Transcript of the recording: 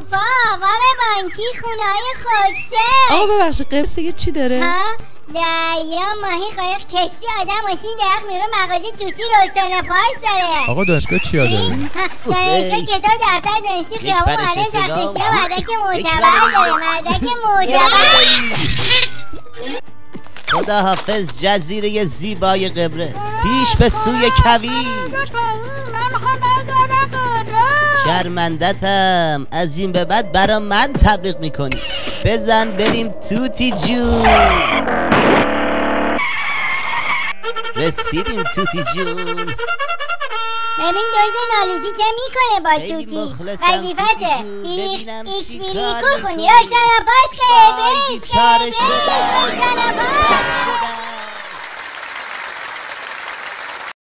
اروپا، وام بانکی، خونه های خوکسه. آقا ببخشید قرص چی داره؟ دریا، ماهی، قایق، کشتی، آدم، حسین، درخت، میوه، مغازه، جوتی، رکسانا پارک داره. آقا دانشگاه چیا داره؟ دانشگاه، کتاب، دفتر، دانشجو، خیابون، معلم، تخت‌ها، مدرک معتبر داره. مدرک معتبر. خداحافظ جزیره زیبای قبرس، پیش به سوی کویر. شرمندتم، از این به بعد برا من تبلیغ میکنی. بزن بریم توتی جون. رسیدیم توتی جون. ببین دویز نالوجی چه میکنه با توتی. وظیفته ایش بیری کل خونی. روشن باز خیبرش، روشن باز.